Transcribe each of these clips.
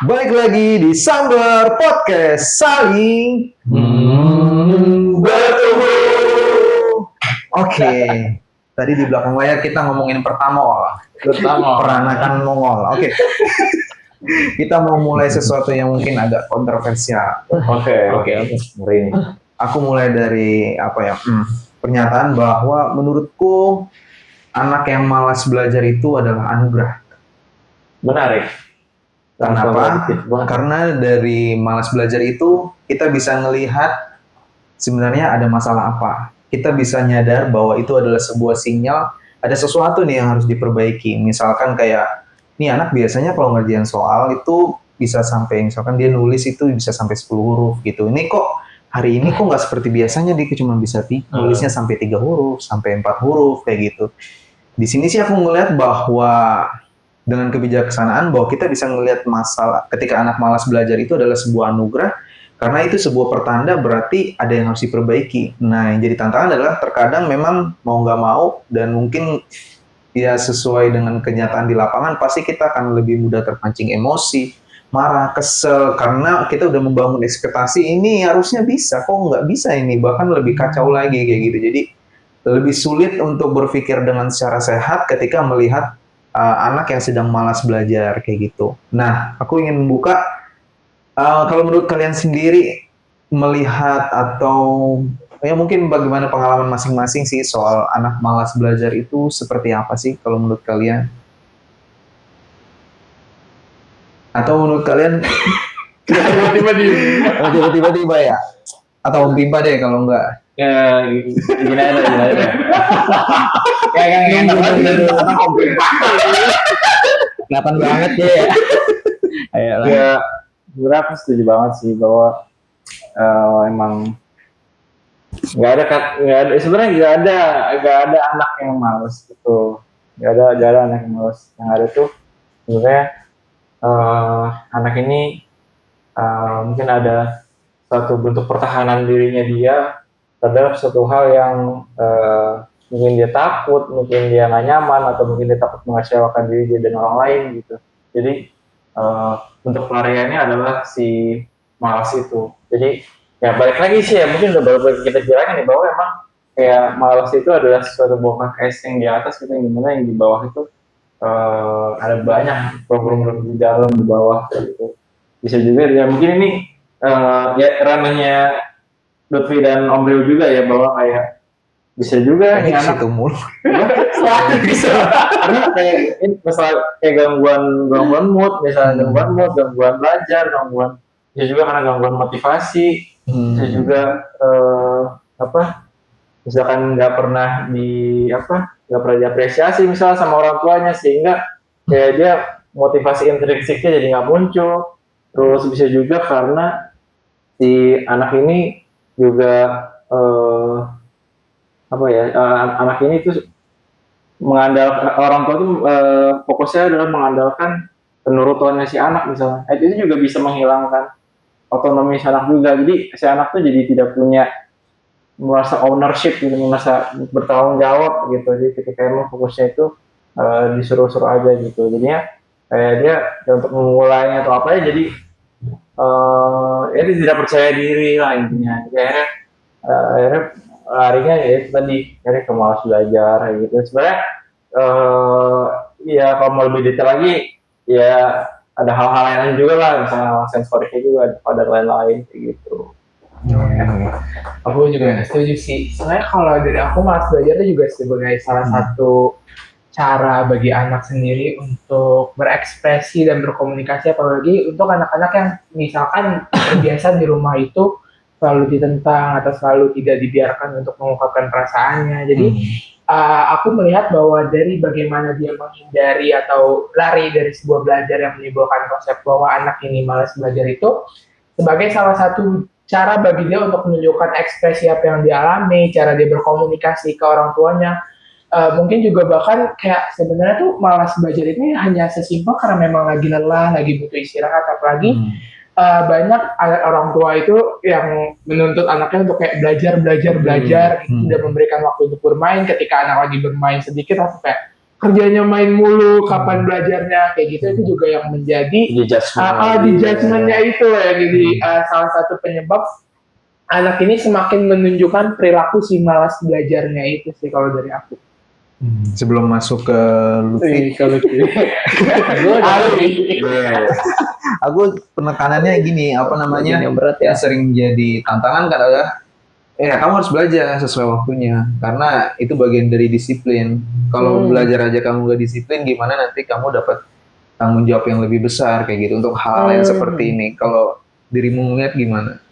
Balik lagi di Sambar Podcast Saling Bertemu. Oke, tadi di belakang layar kita ngomongin pertama peranakan Mongol. Oke. Kita mau mulai sesuatu yang mungkin agak kontroversial. Oke. Ini. Aku mulai dari pernyataan bahwa menurutku anak yang malas belajar itu adalah anugerah. Menarik. Kenapa? Karena dari malas belajar itu kita bisa ngelihat sebenarnya ada masalah apa. Kita bisa nyadar bahwa itu adalah sebuah sinyal ada sesuatu nih yang harus diperbaiki. Misalkan kayak nih anak biasanya kalau ngerjain soal itu bisa sampai misalkan dia nulis itu bisa sampai 10 huruf gitu. Ini kok hari ini kok nggak seperti biasanya dia cuma bisa nulisnya sampai 3 huruf, sampai 4 huruf kayak gitu. Di sini sih aku ngelihat bahwa dengan kebijaksanaan bahwa kita bisa ngelihat masalah ketika anak malas belajar itu adalah sebuah anugerah karena itu sebuah pertanda berarti ada yang harus diperbaiki. Nah, yang jadi tantangan adalah terkadang memang mau nggak mau dan mungkin ya sesuai dengan kenyataan di lapangan pasti kita akan lebih mudah terpancing emosi, marah, kesel karena kita udah membangun ekspektasi ini harusnya bisa, kok nggak bisa ini, bahkan lebih kacau lagi kayak gitu. Jadi lebih sulit untuk berpikir dengan secara sehat ketika melihat anak yang sedang malas belajar kayak gitu. Nah, aku ingin membuka kalau menurut kalian sendiri melihat atau ya mungkin bagaimana pengalaman masing-masing sih soal anak malas belajar itu seperti apa sih kalau menurut kalian? Atau menurut kalian tiba-tiba ya? Atau Bimpa deh kalau enggak? Ya, gini aja. Kayak enak banget Om Bimpa. Kelihatan banget ya. Ya, sebenarnya aku setuju banget sih bahwa emang nggak ada sebenarnya nggak ada anak yang malas gitu, nggak ada anak yang malas. Yang ada tuh sebenarnya anak ini mungkin ada satu bentuk pertahanan dirinya dia terhadap suatu hal yang mungkin dia takut, mungkin dia nggak nyaman, atau mungkin dia takut mengecewakan diri dia dan orang lain gitu. Jadi untuk pelariannya adalah si malas itu. Jadi ya balik lagi sih ya, mungkin udah baru kita bilangin nih bahwa emang kayak malas itu adalah suatu buah es yang di atas gitu, yang dimana yang di bawah itu ada banyak problem di dalam di bawah gitu. Bisa juga ya mungkin ini ya ranahnya Lutfi dan Om Rio juga ya, bahwa kayak bisa juga nih anak itu mulu. Bisa. Karena kayak ini masalah kayak gangguan mood, misalnya gangguan belajar, bisa juga karena gangguan motivasi, bisa juga misalkan nggak pernah diapresiasi misalnya sama orang tuanya, sehingga kayak dia motivasi intrinsiknya jadi nggak muncul. Terus bisa juga karena si anak ini juga anak ini tuh mengandalkan orang tua tuh fokusnya adalah mengandalkan penurutannya si anak misalnya. Itu juga bisa menghilangkan otonomi si anak juga. Jadi si anak tuh jadi tidak punya merasa ownership gitu, merasa bertanggung jawab gitu. Jadi ketika emang fokusnya itu disuruh-suruh aja gitu. Jadinya kayak dia untuk memulainya atau apa ya, jadi dia tidak percaya diri lah intinya. Jadi akhirnya larinya ya itu tadi, akhirnya ke malas belajar gitu. Sebenarnya ya kalau mau lebih detail lagi ya ada hal-hal lain juga lah, misalnya sensoriknya juga ada lain-lain kayak gitu. Aku juga setuju sih. Sebenarnya kalau dari aku malas belajar itu juga sebagai salah satu cara bagi anak sendiri untuk berekspresi dan berkomunikasi, apalagi untuk anak-anak yang misalkan terbiasa di rumah itu selalu ditentang atau selalu tidak dibiarkan untuk mengungkapkan perasaannya. Jadi aku melihat bahwa dari bagaimana dia menghindari atau lari dari sebuah belajar yang menimbulkan konsep bahwa anak ini malas belajar itu sebagai salah satu cara bagi dia untuk menunjukkan ekspresi apa yang dialami, cara dia berkomunikasi ke orang tuanya. Mungkin juga bahkan kayak sebenarnya tuh malas belajar ini hanya sesimpel karena memang lagi lelah, lagi butuh istirahat, apalagi banyak orang tua itu yang menuntut anaknya untuk kayak belajar gitu, tidak memberikan waktu untuk bermain. Ketika anak lagi bermain sedikit, aku kayak kerjanya main mulu, kapan belajarnya kayak gitu, itu juga yang menjadi di judgment-nya itu ya, jadi salah satu penyebab anak ini semakin menunjukkan perilaku si malas belajarnya itu sih kalau dari aku. Sebelum masuk ke Lutfi, aku penekanannya gini, apa namanya, yang berat ya, sering jadi tantangan kan adalah kamu harus belajar sesuai waktunya, karena itu bagian dari disiplin. Kalau belajar aja kamu gak disiplin, gimana nanti kamu dapat tanggung jawab yang lebih besar kayak gitu untuk hal yang seperti ini. Kalau dirimu ngeliat gimana?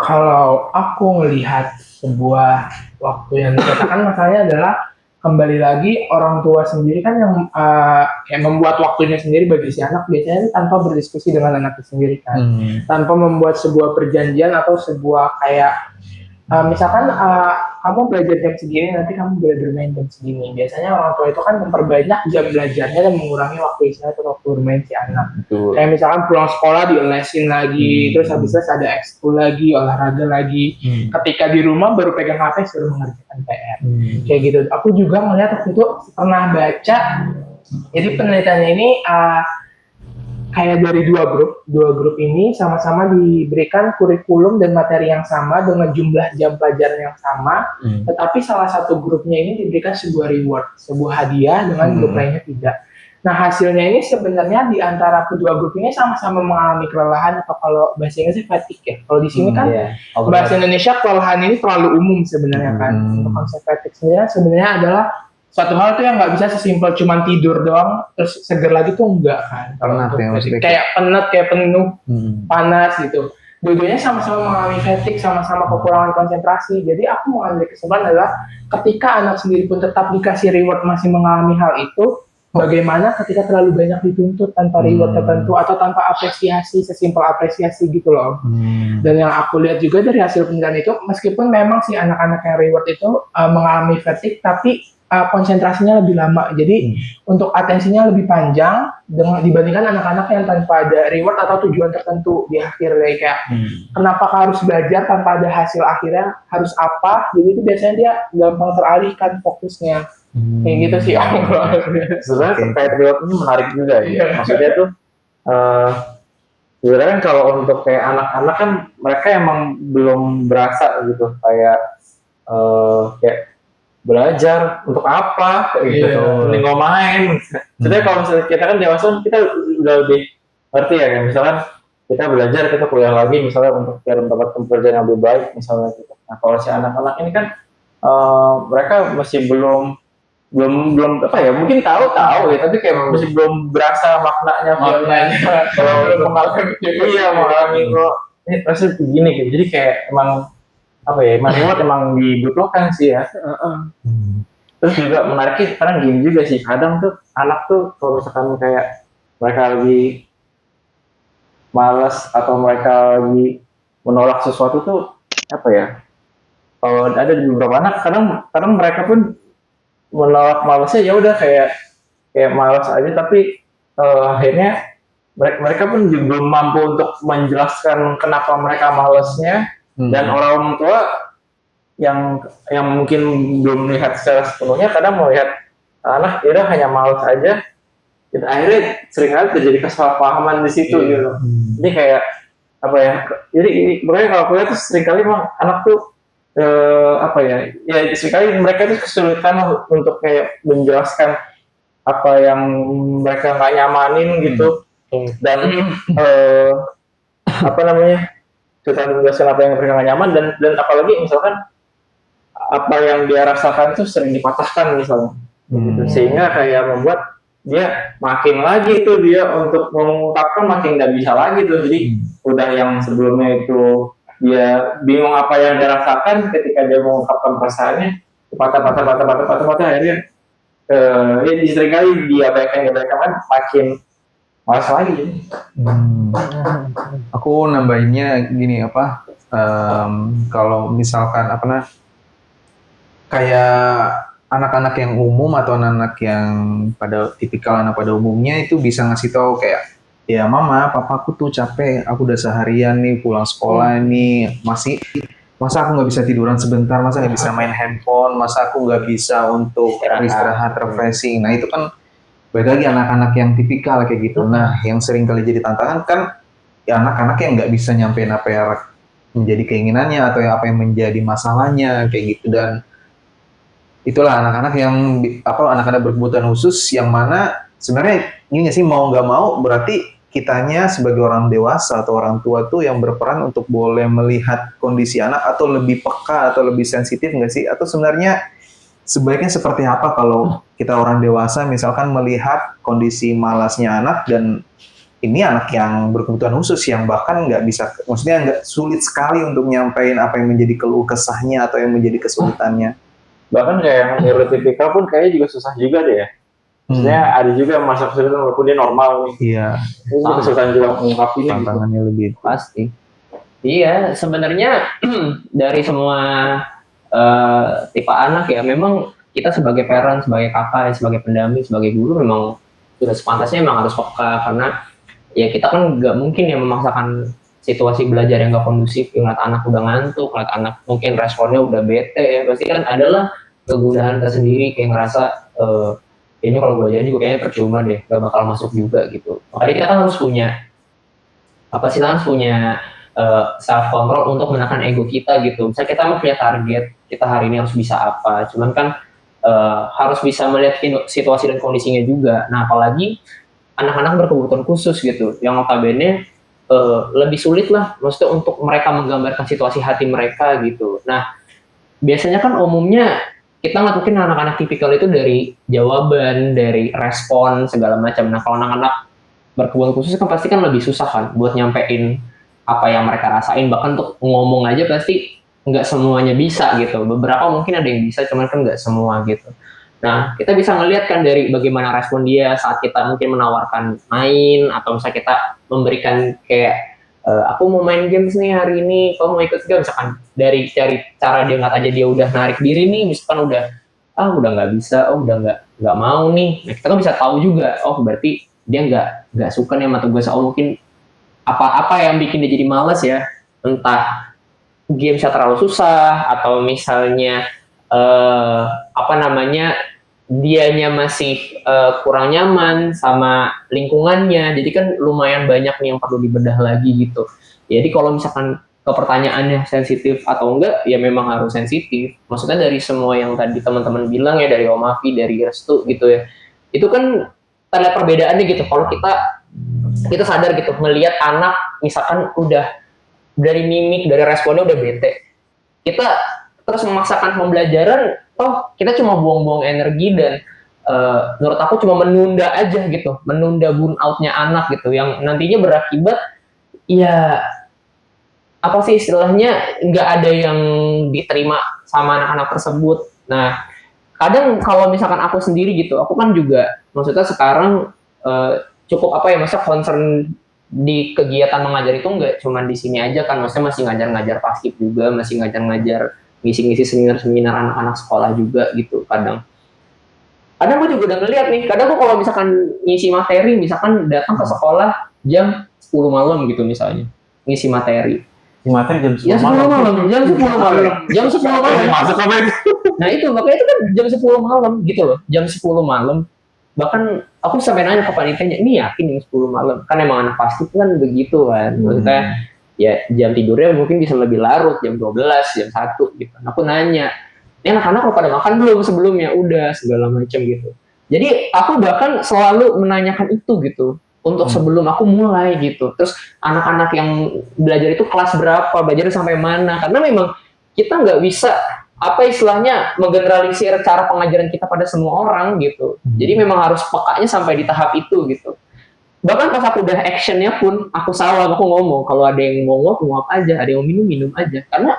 Kalau aku melihat sebuah waktu yang dikatakan, masalahnya adalah kembali lagi orang tua sendiri kan yang membuat waktunya sendiri bagi si anak, biasanya tanpa berdiskusi dengan anaknya sendiri kan, tanpa membuat sebuah perjanjian atau sebuah kayak misalkan kamu belajar jam segini, nanti kamu boleh bermain jam segini. Biasanya orang tua itu kan memperbanyak jam belajarnya dan mengurangi waktu istirahat atau waktu bermain si anak. Betul. Kayak misalkan pulang sekolah dilesin lagi, terus habis itu ada ekskul lagi, olahraga lagi. Ketika di rumah baru pegang HP suruh mengerjakan PR. Kayak gitu. Aku juga melihat waktu itu pernah baca, jadi penelitiannya ini kayak dari dua grup ini sama-sama diberikan kurikulum dan materi yang sama dengan jumlah jam pelajaran yang sama, tetapi salah satu grupnya ini diberikan sebuah reward, sebuah hadiah, dengan grup lainnya tidak. Nah, hasilnya ini sebenarnya di antara kedua grup ini sama-sama mengalami kelelahan, atau kalau bahasa Inggrisnya fatigue ya. Kalau di sini kan bahasa Indonesia kelelahan ini terlalu umum sebenarnya kan. Untuk konsep fatigue sendiri sebenarnya adalah suatu hal tuh yang nggak bisa sesimpel cuman tidur doang terus seger lagi tuh enggak kan. Kayak penat, kayak penuh, panas gitu. Dua-duanya sama-sama mengalami fatigue, sama-sama kekurangan konsentrasi. Jadi aku mengambil kesimpulan adalah ketika anak sendiri pun tetap dikasih reward masih mengalami hal itu, bagaimana ketika terlalu banyak dituntut tanpa reward tertentu atau tanpa apresiasi, sesimpel apresiasi gitu loh. Dan yang aku lihat juga dari hasil penelitian itu, meskipun memang si anak-anak yang reward itu mengalami fatigue, tapi konsentrasinya lebih lama, jadi untuk atensinya lebih panjang dibandingkan anak-anak yang tanpa ada reward atau tujuan tertentu di akhir, kayak kenapa harus belajar tanpa ada hasil akhirnya harus apa, jadi itu biasanya dia gampang teralihkan fokusnya. Kayak gitu sih. Sebenarnya terkait reward ini menarik juga ya. Maksudnya tuh sebenarnya kan kalau untuk kayak anak-anak kan mereka emang belum berasa gitu, kayak belajar untuk apa gitu, mending main. Jadi kalau misalnya kita kan dewasa, kita udah lebih ngerti ya, kayak misalkan kita belajar, kita kuliah lagi misalnya untuk biar mendapat pekerjaan yang lebih baik misalnya gitu. Nah, kalau si anak-anak ini kan mereka masih belum apa ya, mungkin tahu ya, tapi kayak masih belum berasa maknanya kalau mengalami kok ini rasanya begini gitu. Jadi kayak emang apa ya, reward emang dibutuhkan sih ya. Terus juga menariknya kadang gini juga sih, kadang tuh anak tuh kalau misalkan kayak mereka lagi malas atau mereka lagi menolak sesuatu tuh apa ya, kalau ada di beberapa anak kadang mereka pun menolak malasnya, ya udah kayak malas aja, tapi akhirnya mereka pun juga belum mampu untuk menjelaskan kenapa mereka malasnya. Dan orang tua yang mungkin belum melihat secara sepenuhnya, kadang melihat anak ya hanya malas aja, dan akhirnya seringkali terjadi kesalahpahaman di situ gitu. Jadi kayak apa ya, jadi makanya kalau kuliah tuh seringkali memang anak tuh apa ya seringkali mereka tuh kesulitan untuk kayak menjelaskan apa yang mereka nggak nyamanin gitu. Dan apa namanya, kita menjelaskan apa yang mereka nggak nyaman, dan apalagi misalkan apa yang dia rasakan itu sering dipatahkan misalnya, gitu. Sehingga kayak membuat dia makin lagi itu dia untuk mengungkapkan makin nggak bisa lagi tuh. Jadi udah yang sebelumnya itu dia bingung apa yang dia rasakan, ketika dia mengungkapkan perasaannya patah akhirnya ya seringkali diabaikan makin malas lagi jadi. Aku nambahinnya gini apa, kalau misalkan kayak anak-anak yang umum atau anak-anak yang pada tipikal anak pada umumnya itu bisa ngasih tahu kayak, ya mama, papaku tuh capek, aku udah seharian nih pulang sekolah nih, masih masa aku nggak bisa tiduran sebentar, masa nggak bisa main handphone, masa aku nggak bisa untuk istirahat refreshing. Nah itu kan balik lagi anak-anak yang tipikal kayak gitu. Nah yang sering kali jadi tantangan kan ya anak-anak yang nggak bisa nyampein apa yang menjadi keinginannya atau apa yang menjadi masalahnya kayak gitu. Dan itulah anak-anak yang anak-anak berkebutuhan khusus yang mana sebenarnya ini sih mau nggak mau berarti kitanya sebagai orang dewasa atau orang tua tuh yang berperan untuk boleh melihat kondisi anak atau lebih peka atau lebih sensitif nggak sih? Atau sebenarnya sebaiknya seperti apa kalau kita orang dewasa misalkan melihat kondisi malasnya anak dan ini anak yang berkebutuhan khusus yang bahkan nggak bisa, maksudnya nggak sulit sekali untuk nyampein apa yang menjadi keluh kesahnya atau yang menjadi kesulitannya. Bahkan kayak yang neurotypical pun kayaknya juga susah juga deh ya. Maksudnya ada juga yang masa kesulitan walaupun dia normal nih. Iya. Itu kesulitan juga mengungkapinnya tantangannya gitu. Lebih pasti. Iya, sebenarnya dari semua tipe anak ya, memang kita sebagai parent, sebagai kakak, sebagai pendamping, sebagai guru memang sudah sepantasnya memang harus peka, karena ya kita kan nggak mungkin ya memaksakan situasi belajar yang nggak kondusif, ngeliat anak udah ngantuk, ngeliat anak mungkin responnya udah bete ya, pasti kan adalah kegundahan tersendiri kayak ngerasa ini kalau belajar juga kayaknya percuma deh, gak bakal masuk juga gitu. Makanya kita kan harus punya self control untuk menekan ego kita gitu. Misalnya kita mau punya target, kita hari ini harus bisa apa, cuman kan harus bisa melihat situasi dan kondisinya juga. Nah apalagi anak-anak berkebutuhan khusus gitu, yang notabene lebih sulit lah, maksudnya untuk mereka menggambarkan situasi hati mereka gitu. Nah biasanya kan umumnya kita ngatukin anak-anak tipikal itu dari jawaban, dari respon segala macam. Nah kalau anak-anak berkebutuhan khusus kan pasti kan lebih susah kan buat nyampein apa yang mereka rasain, bahkan untuk ngomong aja pasti nggak semuanya bisa gitu. Beberapa mungkin ada yang bisa, cuman kan nggak semua gitu. Nah kita bisa ngeliat kan dari bagaimana respon dia saat kita mungkin menawarkan main, atau misalnya kita memberikan kayak aku mau main games nih hari ini, kamu mau ikut gak? Misalkan dari cara dia ngeliat aja dia udah narik diri nih, misalkan udah nggak bisa, udah nggak mau nih. Nah, kita kan bisa tahu juga, berarti dia nggak suka nih sama tugas. Mungkin apa yang bikin dia jadi malas ya, entah gamesnya terlalu susah, atau misalnya dianya masih kurang nyaman sama lingkungannya. Jadi kan lumayan banyak nih yang perlu dibedah lagi gitu. Jadi kalau misalkan ke pertanyaannya sensitif atau enggak, ya memang harus sensitif. Maksudnya dari semua yang tadi teman-teman bilang ya, dari Om Afi, dari Restu gitu ya, itu kan tanda perbedaannya gitu. Kalau kita sadar gitu melihat anak misalkan udah dari mimik, dari responnya udah bete, kita terus memaksakan pembelajaran, kita cuma buang-buang energi dan menurut aku cuma menunda aja gitu, menunda burn out-nya anak gitu, yang nantinya berakibat ya apa sih istilahnya, nggak ada yang diterima sama anak-anak tersebut. Nah kadang kalau misalkan aku sendiri gitu, aku kan juga maksudnya sekarang cukup masa concern di kegiatan mengajar itu nggak cuma di sini aja kan, maksudnya masih ngajar-ngajar paskib juga, masih ngajar-ngajar ngisi-ngisi seminar-seminar anak-anak sekolah juga gitu. Kadang gue juga udah ngeliat nih, kadang gue kalau misalkan ngisi materi, misalkan datang ke sekolah jam 10 malam gitu misalnya, ngisi materi. Materi jam 10 malam. Jam 10 malam. Masuk apa itu? Nah itu, makanya itu kan jam 10 malam gitu loh, jam 10 malam. Bahkan aku sampai nanya ke panitianya, ini yakin jam 10 malam? Kan emang anak pasti kan begitu kan, maksudnya ya jam tidurnya mungkin bisa lebih larut, jam 12, jam 1 gitu. Aku nanya, ini anak-anak lo pada makan belum sebelumnya? Udah, segala macam gitu. Jadi aku bahkan selalu menanyakan itu gitu, untuk sebelum aku mulai gitu. Terus anak-anak yang belajar itu kelas berapa, belajar sampai mana, karena memang kita nggak bisa menggeneralisir cara pengajaran kita pada semua orang gitu. Jadi memang harus pekanya sampai di tahap itu gitu. Bahkan pas aku udah actionnya pun, aku salah, aku ngomong, kalau ada yang mau nguap aja, ada yang mau minum aja. Karena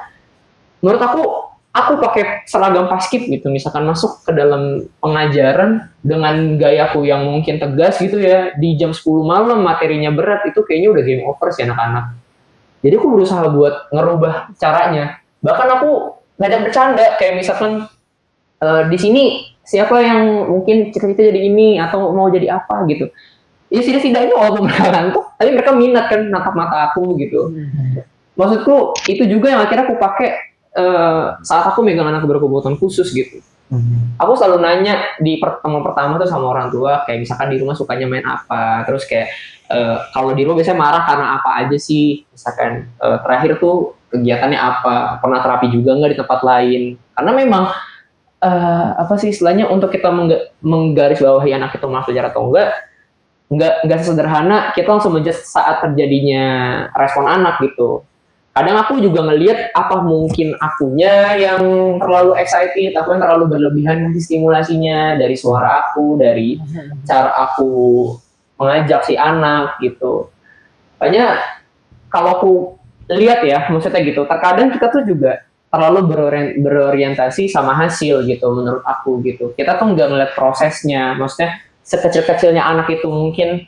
menurut aku pakai seragam paskib gitu, misalkan masuk ke dalam pengajaran dengan gayaku yang mungkin tegas gitu ya, di jam 10 malam materinya berat, itu kayaknya udah game over sih anak-anak. Jadi aku berusaha buat ngerubah caranya. Bahkan aku ngajak bercanda, kayak misalkan di sini siapa yang mungkin cita-cita jadi ini, atau mau jadi apa gitu. Ya setidaknya walaupun mereka ngantuk, tapi mereka minat kan natap mata aku gitu. Maksudku itu juga yang akhirnya aku pakai saat aku megang anak berkebutuhan khusus gitu, aku selalu nanya di pertemuan pertama tuh sama orang tua, kayak misalkan di rumah sukanya main apa, terus kayak kalau di rumah biasanya marah karena apa aja sih, misalkan terakhir tuh kegiatannya apa, pernah terapi juga nggak di tempat lain, karena memang apa sih istilahnya untuk kita menggarisbawahi anak itu masuk belajar atau enggak sesederhana kita langsung menjudge saat terjadinya respon anak gitu. Kadang aku juga ngelihat apa mungkin akunya yang terlalu excited, aku yang terlalu berlebihan nanti stimulasinya dari suara aku, dari cara aku mengajak si anak gitu. Makanya kalau aku lihat ya, maksudnya gitu, terkadang kita tuh juga terlalu berorientasi sama hasil gitu menurut aku gitu. Kita tuh nggak ngeliat prosesnya, maksudnya sekecil-kecilnya anak itu mungkin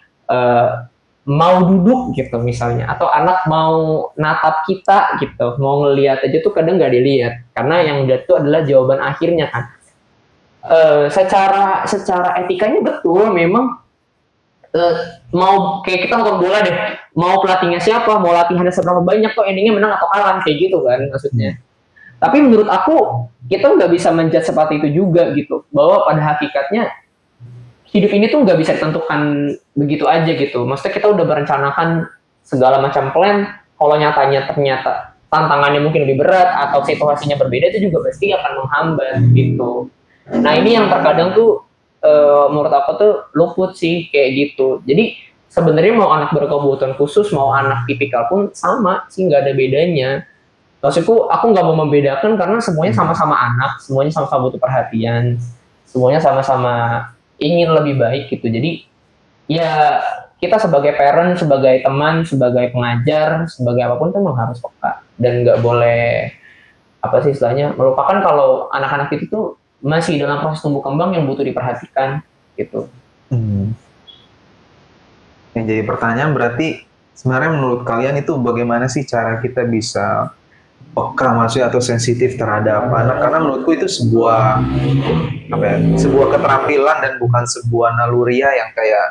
mau duduk gitu misalnya, atau anak mau natap kita gitu, mau ngelihat aja tuh kadang nggak dilihat, karena yang dilihat tuh adalah jawaban akhirnya kan. Secara etikanya betul, memang mau kayak kita nonton bola deh, mau pelatihnya siapa, mau latihannya seberapa banyak tuh endingnya menang atau kalah kayak gitu kan maksudnya. Tapi menurut aku kita nggak bisa menjudge seperti itu juga gitu, bahwa pada hakikatnya hidup ini tuh nggak bisa ditentukan begitu aja gitu. Maksudnya kita udah merencanakan segala macam plan, kalau nyatanya ternyata tantangannya mungkin lebih berat atau situasinya berbeda, itu juga pasti akan menghambat gitu. Nah ini yang terkadang tuh menurut aku tuh luput sih kayak gitu. Jadi sebenarnya mau anak berkebutuhan khusus, mau anak tipikal pun sama sih, nggak ada bedanya. Maksudku aku nggak mau membedakan karena semuanya sama-sama anak, semuanya sama-sama butuh perhatian, semuanya sama-sama ingin lebih baik gitu. Jadi ya kita sebagai parent, sebagai teman, sebagai pengajar, sebagai apapun tuh memang harus peka dan nggak boleh apa sih istilahnya melupakan kalau anak-anak itu tuh masih dalam proses tumbuh kembang yang butuh diperhatikan gitu. Yang jadi pertanyaan berarti sebenarnya menurut kalian itu bagaimana sih cara kita bisa peka maksudnya atau sensitif terhadap anak, karena menurutku itu sebuah sebuah keterampilan dan bukan sebuah naluriah yang kayak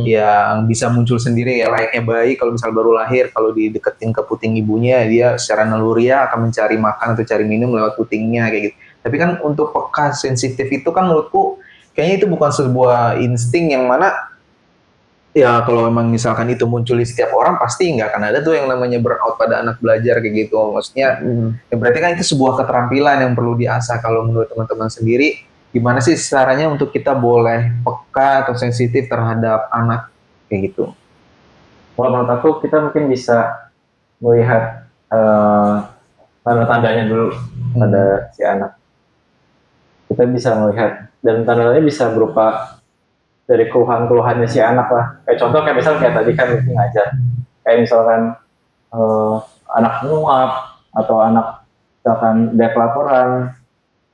yang bisa muncul sendiri ya, layaknya bayi kalau misal baru lahir, kalau dideketin ke puting ibunya dia secara naluriah akan mencari makan atau cari minum lewat putingnya kayak gitu. Tapi kan untuk peka sensitif itu kan menurutku kayaknya itu bukan sebuah insting yang mana ya kalau memang misalkan itu muncul di setiap orang pasti nggak akan ada tuh yang namanya burnout pada anak belajar kayak gitu. Maksudnya ya berarti kan itu sebuah keterampilan yang perlu diasah. Kalau menurut teman-teman sendiri gimana sih caranya untuk kita boleh peka atau sensitif terhadap anak kayak gitu? Kalau menurut aku kita mungkin bisa melihat tanda-tandanya dulu pada si anak. Kita bisa melihat dan tanda-tandanya bisa berupa dari keluhan-keluhannya si anak lah. Kayak contoh kayak misalnya kayak tadi kan ngajar. Kayak misalkan anak nguap atau anak misalkan dia kelaparan,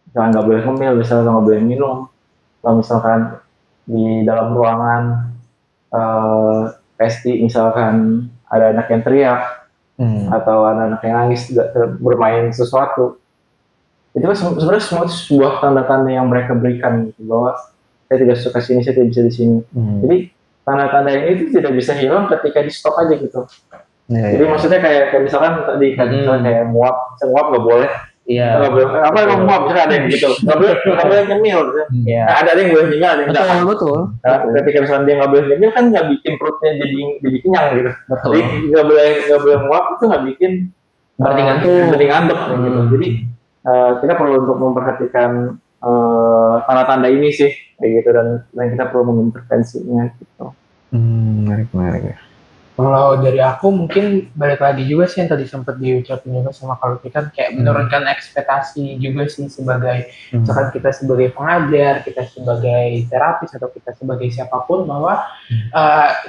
misalkan nggak boleh ngemil, misalkan nggak boleh minum, atau misalkan di dalam ruangan pasti misalkan ada anak yang teriak atau anak-anak yang nangis bermain sesuatu. Itu kan sebenarnya semua itu sebuah tanda-tanda yang mereka berikan gitu, bahwa saya tidak suka sini, saya tidak bisa di sini. Jadi tanda-tanda itu tidak bisa hilang ketika di stop aja gitu. Jadi maksudnya kayak misalkan tadi kan misalnya kayak nguap nggak boleh. Iya. Nggak boleh. Apa yang nguap? Misalnya ada yang gitu. Nggak boleh nyemil. Iya. Nah, ada yang boleh nyemil, ada yang tidak. Betul. Nah, ketika misalnya dia nggak boleh nyemil kan nggak bikin perutnya jadi kenyang gitu. Betul. Jadi nggak boleh nguap itu nggak bikin berarti ngantuk gitu. Jadi kita perlu untuk memperhatikan tanda-tanda ini sih kayak gitu, dan kita perlu mengintervensinya gitu. Menarik. Kalau dari aku mungkin balik lagi juga sih yang tadi sempat diucapin juga sama kalau kita kayak menurunkan ekspektasi juga sih sebagai misalkan kita sebagai pengajar, kita sebagai terapis atau kita sebagai siapapun, bahwa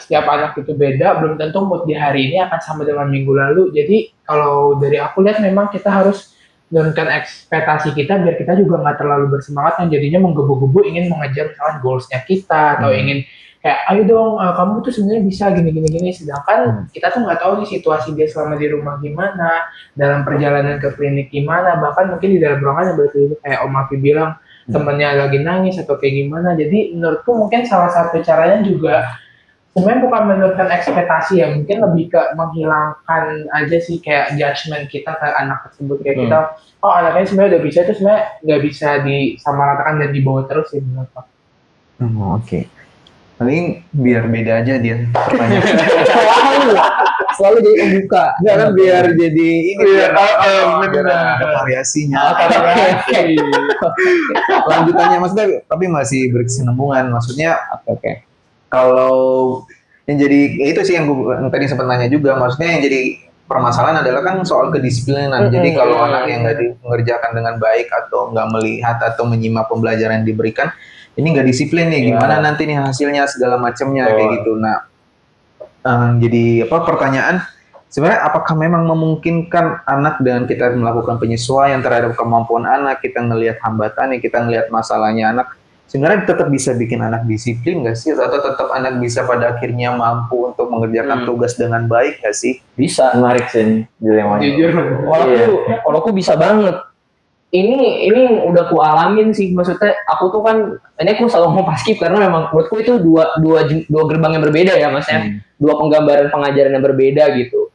setiap anak itu beda, belum tentu mood di hari ini akan sama dengan minggu lalu. Jadi kalau dari aku lihat memang kita harus menurunkan ekspektasi kita biar kita juga nggak terlalu bersemangat yang jadinya menggebu-gebu ingin mengejar misalkan goalsnya kita atau ingin kayak ayo dong kamu tuh sebenarnya bisa gini, sedangkan kita tuh nggak tahu nih situasi dia selama di rumah gimana, dalam perjalanan ke klinik gimana, bahkan mungkin di dalam ruangan yang berarti kayak Om Afi bilang temennya lagi nangis atau kayak gimana. Jadi menurutku mungkin salah satu caranya juga sebenarnya bukan menurunkan ekspektasi ya, mungkin lebih ke menghilangkan aja sih kayak judgement kita ke anak tersebut, kayak kita oh anaknya sebenarnya udah bisa, itu sebenarnya nggak bisa disamaratakan dan dibawa terus sih menurut aku. Oke. Paling biar beda aja dia pertanyaan. Selalu jadi pembuka. Enggak kan biar jadi ini biar ada variasinya. Oke. Lanjutannya maksudnya tapi masih berkesinambungan. Maksudnya Oke. kalau yang jadi ya itu sih yang gue tadi sempat nanya juga, maksudnya yang jadi permasalahan adalah kan soal kedisiplinan. Jadi kalau anak yang nggak mengerjakan dengan baik atau nggak melihat atau menyimak pembelajaran yang diberikan, ini nggak disiplin nih, gimana nanti nih hasilnya segala macamnya kayak gitu. Nah, jadi pertanyaan sebenarnya apakah memang memungkinkan anak dengan kita melakukan penyesuaian terhadap kemampuan anak, kita ngelihat hambatannya, kita ngelihat masalahnya anak, sebenarnya tetap bisa bikin anak disiplin nggak sih? Atau tetap anak bisa pada akhirnya mampu untuk mengerjakan tugas dengan baik nggak sih? Bisa. Menarik sih dilemanya. Jujur. Kalau aku bisa banget. Ini udah ku alamin sih, maksudnya aku tuh kan ini aku selalu ngomong paskib karena memang menurutku itu dua gerbang yang berbeda ya, maksudnya dua penggambaran pengajaran yang berbeda gitu.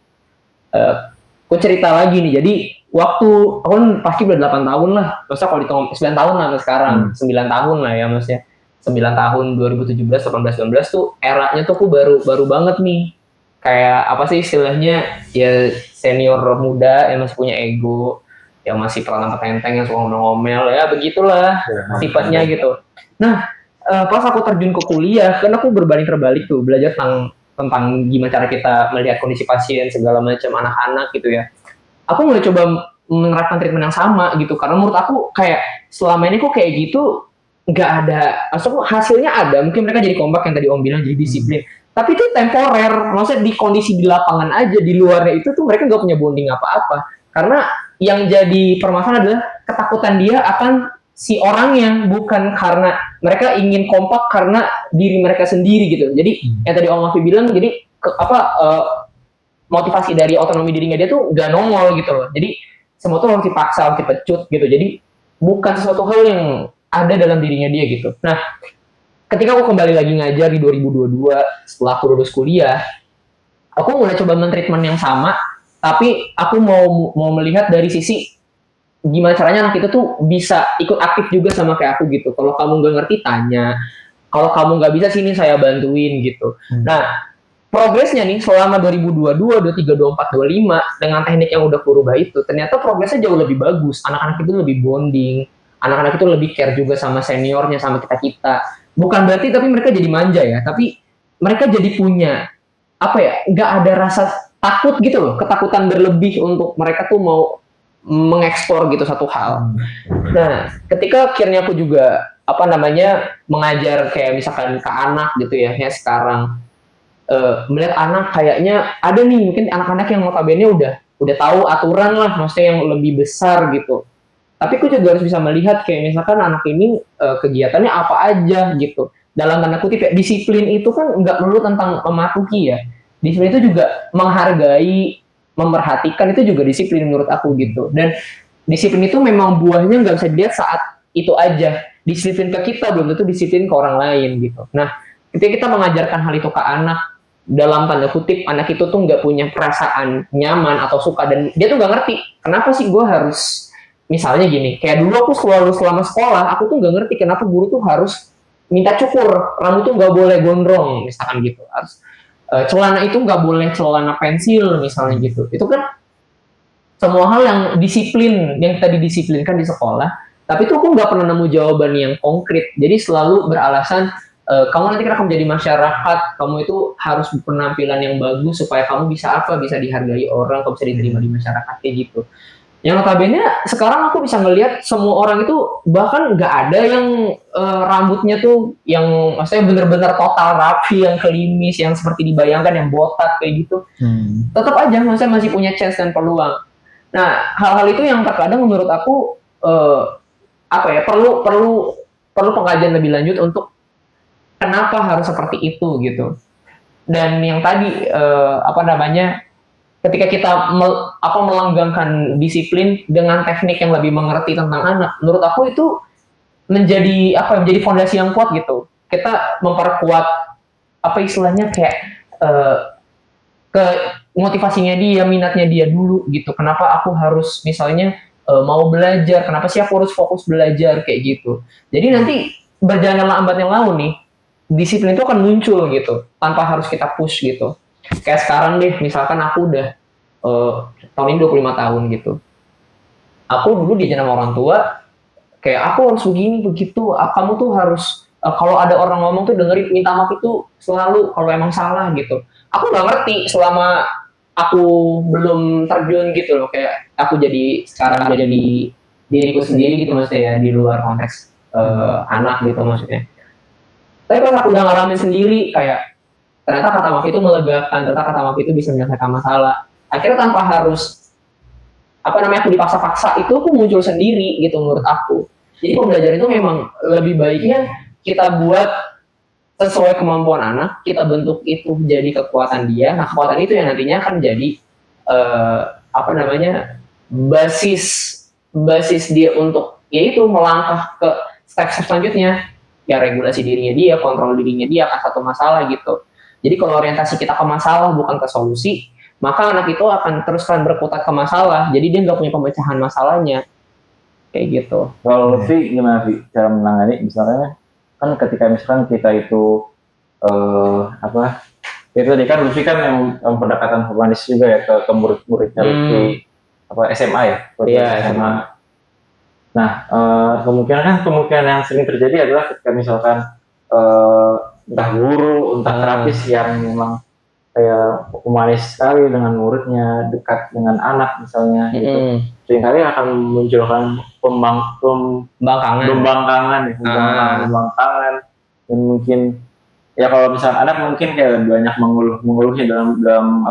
Aku cerita lagi nih, jadi waktu aku kan paskib udah 8 tahun lah, maksudnya kalau dihitung 9 tahun lah sekarang, 9 tahun lah ya maksudnya, 9 tahun 2017, 18, 19 tuh eranya tuh aku baru banget nih, kayak apa sih istilahnya ya, senior muda yang masih punya ego, yang masih pernah petenteng, yang suka ngomel-ngomel, ya begitulah sifatnya gitu. Nah, pas aku terjun ke kuliah, kan aku berbanding terbalik tuh, belajar tentang gimana cara kita melihat kondisi pasien, segala macam anak-anak gitu ya. Aku mulai coba menerapkan treatment yang sama gitu, karena menurut aku kayak selama ini kok kayak gitu, nggak ada, maksudnya hasilnya ada, mungkin mereka jadi kompak yang tadi Om bilang, jadi disiplin. Tapi itu temporer, maksudnya di kondisi di lapangan aja, di luarnya itu tuh mereka nggak punya bonding apa-apa. Karena yang jadi permasalahan adalah ketakutan dia akan si orangnya, bukan karena mereka ingin kompak karena diri mereka sendiri gitu. Jadi yang tadi Om Afi bilang, jadi motivasi dari otonomi dirinya dia tuh gak nongol gitu loh. Jadi semua tuh harus dipaksa, harus dipecut gitu. Jadi bukan sesuatu hal yang ada dalam dirinya dia gitu. Nah, ketika aku kembali lagi ngajar di 2022 setelah aku lulus kuliah, aku mulai coba men-treatment yang sama, tapi aku mau melihat dari sisi gimana caranya anak itu tuh bisa ikut aktif juga sama kayak aku gitu. Kalau kamu nggak ngerti tanya, kalau kamu nggak bisa sini saya bantuin gitu. Nah, progresnya nih selama 2022, 23, 24, 25 dengan teknik yang udah kurubah itu, ternyata progresnya jauh lebih bagus. Anak-anak itu lebih bonding, anak-anak itu lebih care juga sama seniornya, sama kita-kita. Bukan berarti tapi mereka jadi manja ya, tapi mereka jadi punya apa ya? Nggak ada rasa takut gitu loh, ketakutan berlebih untuk mereka tuh mau mengeksplor gitu satu hal. Nah, ketika akhirnya aku juga mengajar kayak misalkan ke anak gitu ya, kayak sekarang melihat anak kayaknya ada nih mungkin anak-anak yang notabene udah tahu aturan lah, maksudnya yang lebih besar gitu. Tapi aku juga harus bisa melihat kayak misalkan anak ini kegiatannya apa aja gitu. Dalam tanda kutip ya, disiplin itu kan nggak melulu tentang mematuhi ya. Disiplin itu juga menghargai, memperhatikan, itu juga disiplin menurut aku gitu. Dan disiplin itu memang buahnya nggak bisa dilihat saat itu aja. Disiplin ke kita belum tentu disiplin ke orang lain gitu. Nah, ketika kita mengajarkan hal itu ke anak, dalam tanda kutip anak itu tuh nggak punya perasaan nyaman atau suka, dan dia tuh nggak ngerti kenapa sih gue harus, misalnya gini, kayak dulu aku selama sekolah aku tuh nggak ngerti kenapa guru tuh harus minta cukur, rambut tuh nggak boleh gondrong misalkan gitu, harus celana itu nggak boleh celana pensil misalnya gitu. Itu kan semua hal yang disiplin, yang kita didisiplinkan di sekolah, tapi itu aku nggak pernah nemu jawaban yang konkret. Jadi selalu beralasan kamu nanti akan menjadi masyarakat, kamu itu harus penampilan yang bagus supaya kamu bisa dihargai orang, kamu bisa diterima di masyarakat kayak gitu. Yang notabene sekarang aku bisa ngelihat semua orang itu bahkan nggak ada yang rambutnya tuh yang maksudnya benar-benar total rapi, yang kelimis, yang seperti dibayangkan, yang botak kayak gitu. Tetap aja maksudnya masih punya chance dan peluang. Nah, hal-hal itu yang terkadang menurut aku perlu pengkajian lebih lanjut untuk kenapa harus seperti itu gitu. Dan yang tadi ketika kita melanggengkan disiplin dengan teknik yang lebih mengerti tentang anak, menurut aku itu menjadi fondasi yang kuat gitu. Kita memperkuat apa istilahnya kayak ke motivasinya dia, minatnya dia dulu gitu. Kenapa aku harus misalnya mau belajar, kenapa sih aku harus fokus belajar kayak gitu. Jadi nanti berjalan lambatnya laun nih, disiplin itu akan muncul gitu, tanpa harus kita push gitu. Kayak sekarang deh, misalkan aku udah tahun ini 25 tahun gitu. Aku dulu diajarin sama orang tua, kayak aku harus begini, begitu, kamu tuh harus, kalau ada orang ngomong tuh dengerin, minta maaf itu selalu, kalau emang salah gitu. Aku nggak ngerti selama aku belum terjun gitu loh, kayak aku jadi sekarang jadi diriku sendiri gitu maksudnya ya, di luar konteks anak gitu maksudnya. Tapi pas aku udah ngalamin sendiri, kayak ternyata kata maaf itu melegakan, ternyata kata maaf itu bisa menyelesaikan masalah. Akhirnya tanpa harus aku dipaksa-paksa, itu aku muncul sendiri gitu menurut aku. Jadi pembelajaran itu memang lebih baiknya kita buat sesuai kemampuan anak, kita bentuk itu jadi kekuatan dia. Nah, kekuatan itu yang nantinya akan jadi basis dia untuk yaitu melangkah ke step-step selanjutnya, ya regulasi dirinya dia, kontrol dirinya dia akan satu masalah gitu. Jadi kalau orientasi kita ke masalah bukan ke solusi, maka anak itu akan teruskan berkutat ke masalah. Jadi dia nggak punya pemecahan masalahnya kayak gitu. Kalau Lutfi gimana Vi cara menangani misalnya kan ketika misalkan kita itu itu tadi kan Lutfi kan yang pendekatan humanis juga ya ke murid-muridnya Lutfi SMA ya? Iya, SMA. Nah, kemungkinan yang sering terjadi adalah ketika misalkan entah guru, entah terapis yang memang kayak humanis sekali dengan muridnya, dekat dengan anak misalnya, gitu. Seringkali akan memunculkan pembangkangan, dan mungkin ya kalau misalnya anak mungkin kayak banyak mengeluhnya dalam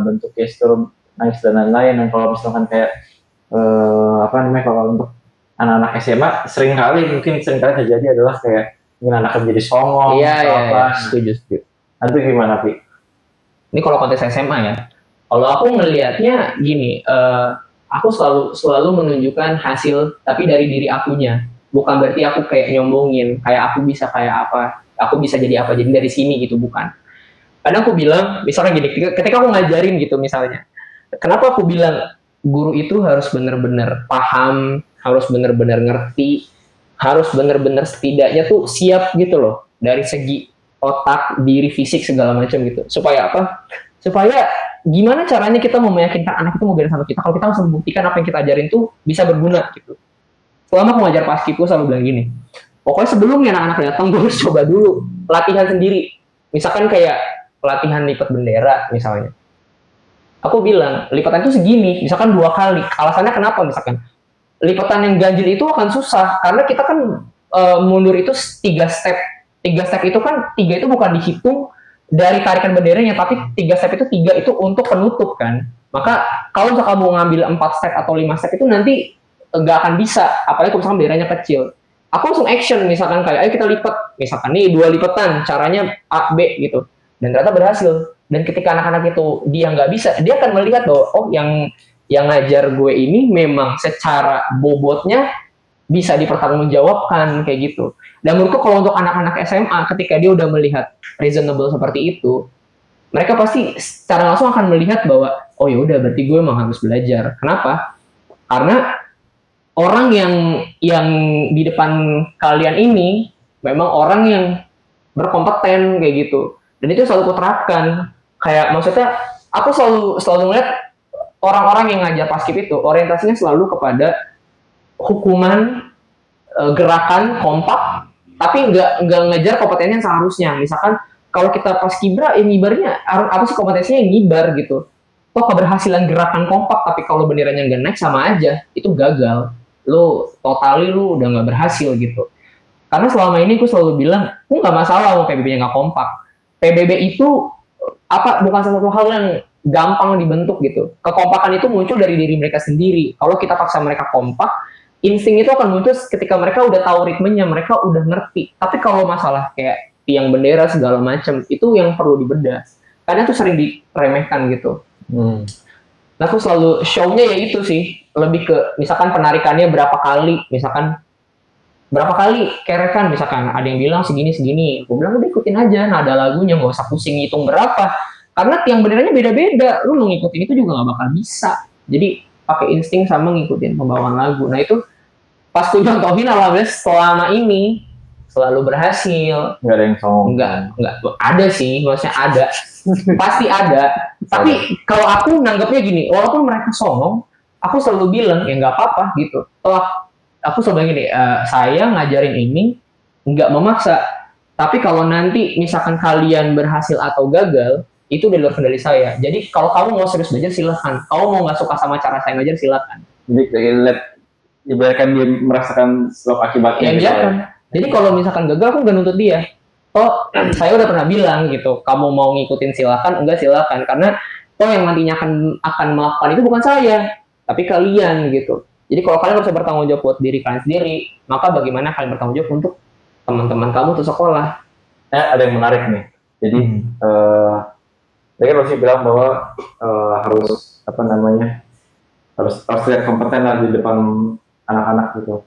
bentuk gestur nangis dan lain-lain. Dan kalau misalkan kayak kalau untuk anak-anak SMA seringkali terjadi adalah kayak mungkin anaknya menjadi songong setuju. Nanti gimana Pi? Ini kalau konteks SMA ya. Kalau aku melihatnya gini, aku selalu menunjukkan hasil tapi dari diri akunya. Bukan berarti aku kayak nyombongin, kayak aku bisa kayak apa, aku bisa jadi apa, jadi dari sini gitu, bukan. Kadang aku bilang, misalnya gini, ketika aku ngajarin gitu misalnya, kenapa aku bilang guru itu harus benar-benar paham, harus benar-benar ngerti, harus benar-benar setidaknya tuh siap gitu loh, dari segi otak, diri, fisik, segala macam gitu. Supaya apa? Supaya gimana caranya kita mau meyakinkan anak itu mau belajar sama kita, kalau kita harus membuktikan apa yang kita ajarin tuh bisa berguna gitu. Selama aku ngajar paskibku selalu bilang gini, pokoknya sebelumnya anak-anak datang gue harus coba dulu latihan sendiri. Misalkan kayak latihan lipat bendera misalnya. Aku bilang, lipatan itu segini, misalkan 2 kali. Alasannya kenapa misalkan? Lipatan yang ganjil itu akan susah, karena kita kan mundur itu 3 step. 3 step itu kan, 3 itu bukan dihitung dari tarikan benderanya, tapi 3 step itu 3 itu untuk penutup kan. Maka kalau misalkan kamu ngambil 4 step atau 5 step itu nanti nggak akan bisa, apalagi kalau misalkan benderanya kecil. Aku langsung action, misalkan kayak, ayo kita lipat, misalkan nih 2 lipatan, caranya A, B gitu. Dan ternyata berhasil. Dan ketika anak-anak itu dia nggak bisa, dia akan melihat bahwa oh yang ngajar gue ini memang secara bobotnya bisa dipertanggungjawabkan kayak gitu. Dan menurutku kalau untuk anak-anak SMA ketika dia udah melihat reasonable seperti itu, mereka pasti secara langsung akan melihat bahwa oh ya udah berarti gue emang harus belajar. Kenapa? Karena orang yang di depan kalian ini memang orang yang berkompeten kayak gitu. Dan itu selalu kuterapkan. Kayak maksudnya aku selalu ngeliat orang-orang yang ngajar paskib itu orientasinya selalu kepada hukuman, gerakan kompak, tapi nggak ngejar kompetensi yang seharusnya. Misalkan kalau kita paskibra, ngibarnya apa sih kompetensinya yang ngibar gitu. Toh keberhasilan gerakan kompak, tapi kalau benderanya nggak naik sama aja, itu gagal. Lu udah nggak berhasil gitu. Karena selama ini aku selalu bilang, aku nggak masalah mau PBB-nya nggak kompak. PBB itu bukan sesuatu hal yang gampang dibentuk gitu. Kekompakan itu muncul dari diri mereka sendiri. Kalau kita paksa mereka kompak, insting itu akan muncul ketika mereka udah tahu ritmenya, mereka udah ngerti. Tapi kalau masalah kayak tiang bendera segala macam, itu yang perlu dibedah. Karena itu sering diremehkan gitu. Nah, aku selalu show-nya ya itu sih, lebih ke misalkan penarikannya berapa kali, misalkan berapa kali kerekan, misalkan ada yang bilang segini, gue bilang udah ikutin aja nada lagunya, nggak usah pusing ngitung berapa, karena tiang benderanya beda-beda, lu mau ngikutin itu juga nggak bakal bisa. Jadi pakai insting sama ngikutin pembawaan lagu. Nah itu pas gue contohin, alhamdulillah selama ini selalu berhasil. Nggak ada yang songong. Nggak ada sih, maksudnya ada, pasti ada. Tapi kalau aku nanggapnya gini, walaupun mereka songong, aku selalu bilang ya nggak apa-apa gitu. Aku selalu bilang gini, saya ngajarin ini nggak memaksa. Tapi kalau nanti misalkan kalian berhasil atau gagal, itu di luar kendali saya. Jadi kalau kamu mau serius belajar silahkan. Kamu mau nggak suka sama cara saya ngajar silahkan. Jadi ibaratkan dia merasakan sebab akibatnya. Ya biarkan. Jadi kalau misalkan gagal, aku nggak nuntut dia. Saya udah pernah bilang gitu, kamu mau ngikutin silahkan, enggak silahkan. Karena yang nantinya akan melakukan itu bukan saya, tapi kalian gitu. Jadi kalau kalian bisa bertanggung jawab buat diri kalian sendiri, maka bagaimana kalian bertanggung jawab untuk teman-teman kamu untuk sekolah. Ada yang menarik nih. Jadi tadi kan Rosi bilang bahwa harus harus lihat kompeten lah di depan anak-anak gitu.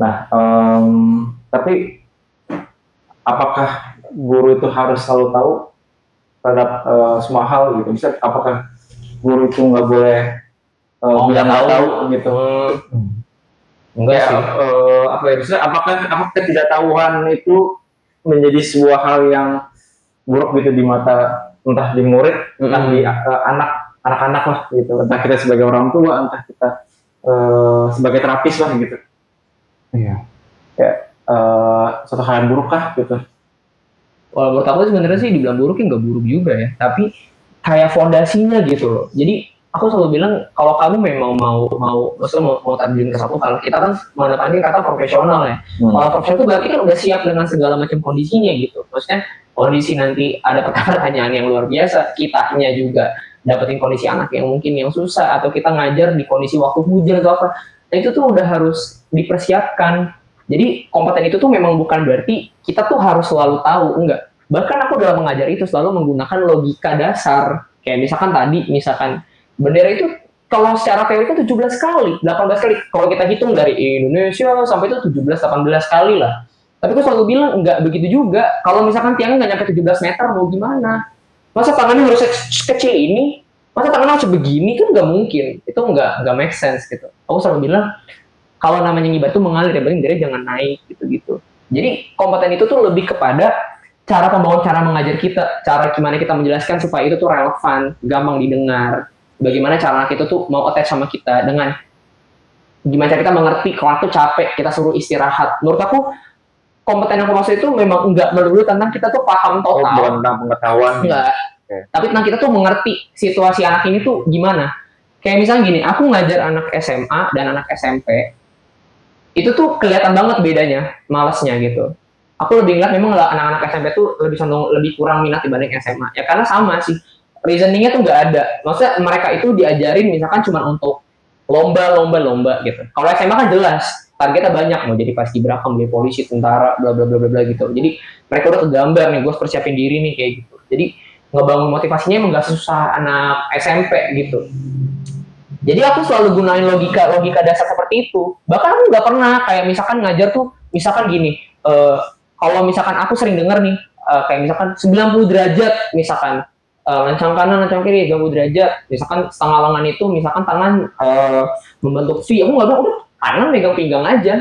Nah, tapi apakah guru itu harus selalu tahu terhadap semua hal gitu? Misalnya apakah guru itu nggak boleh nggak tahu gitu? Enggak sih. Apa ya? Misalnya apakah ketidaktahuan itu menjadi sebuah hal yang buruk gitu di mata entah di murid, entah di anak-anak lah gitu. Entah kita sebagai orang tua, entah kita sebagai terapis lah gitu. Iya. Ya, suatu hal yang buruk kah gitu. Kalau menurut aku sebenarnya sih dibilang buruknya nggak buruk juga ya, tapi kayak fondasinya gitu loh. Jadi aku selalu bilang kalau kamu memang maksudnya mau terjun ke satu hal, kita kan mengedepankan kata profesional ya. Kalau profesional itu berarti kan udah siap dengan segala macam kondisinya gitu. Maksudnya kondisi nanti ada pertanyaan yang luar biasa, kitanya juga dapetin kondisi anak yang mungkin yang susah, atau kita ngajar di kondisi waktu hujan atau apa. Nah itu tuh udah harus dipersiapkan. Jadi kompeten itu tuh memang bukan berarti kita tuh harus selalu tahu, enggak. Bahkan aku dalam mengajar itu selalu menggunakan logika dasar. Kayak misalkan bendera itu kalau secara teori itu 17 kali, 18 kali. Kalau kita hitung dari Indonesia sampai itu 17-18 kali lah. Tapi aku selalu bilang enggak begitu juga. Kalau misalkan tiangnya nggak nyampe 17 meter mau gimana? Masa tangannya harus kecil ini? Masa tangannya harus begini? Kan nggak mungkin. Itu nggak make sense gitu. Aku selalu bilang kalau namanya ngibat itu mengalir, yang penting dia jangan naik gitu-gitu. Jadi kompeten itu tuh lebih kepada cara pembawaan, cara mengajar kita, cara gimana kita menjelaskan supaya itu tuh relevan, gampang didengar. Bagaimana cara anak itu tuh mau attach sama kita dengan gimana cara kita mengerti kalau aku capek, kita suruh istirahat. Menurut aku kompeten yang aku maksud itu memang enggak melulu tentang kita tuh paham total. Bukan tentang pengetahuan. Enggak. Okay. Tapi tentang kita tuh mengerti situasi anak ini tuh gimana. Kayak misalnya gini, aku ngajar anak SMA dan anak SMP. Itu tuh kelihatan banget bedanya, malesnya gitu. Aku lebih ngeliat memang anak-anak SMP tuh lebih kurang minat dibanding SMA. Ya karena sama sih, reasoningnya tuh nggak ada. Maksudnya mereka itu diajarin misalkan cuma untuk lomba gitu. Kalau SMA kan jelas, targetnya banyak, mau jadi paskibraka, mau jadi polisi, tentara, bla bla bla bla gitu. Jadi mereka udah kegambar nih, gue harus persiapin diri nih kayak gitu. Jadi ngebangun motivasinya emang nggak susah anak SMP gitu. Jadi aku selalu gunain logika dasar seperti itu. Bahkan aku nggak pernah kayak misalkan ngajar tuh, misalkan gini, kalau misalkan aku sering denger nih, kayak misalkan 90 derajat, misalkan lancang kanan, lancang kiri, 90 derajat, misalkan setengah lengan itu, misalkan tangan membentuk V, aku nggak bilang, udah kanan megang pinggang aja,